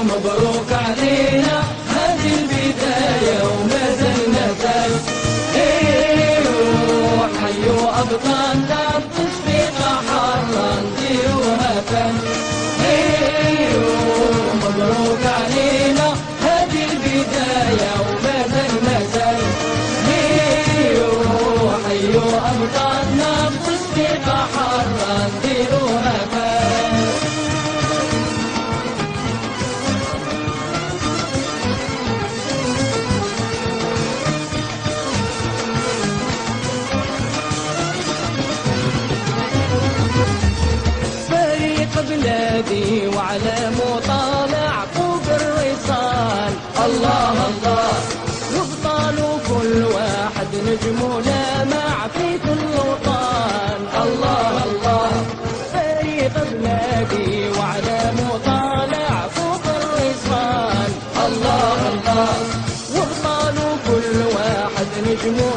مبروك علينا هذه البداية وما زلنا فات. حيوا أبطالنا بتصفيقة حارة نديروها فات. مبروك علينا هذه البداية وما زلنا فات. حيوا أبطالنا بتصفيقة حارة نديروها فات. بلادي وعلى مطالع فوق الرصال. الله الله وابطالوا كل واحد نجمه لامع في كل وطن. الله الله فريق بلادي وعلى مطالع فوق الرصال. الله الله وابطالوا كل واحد نجمه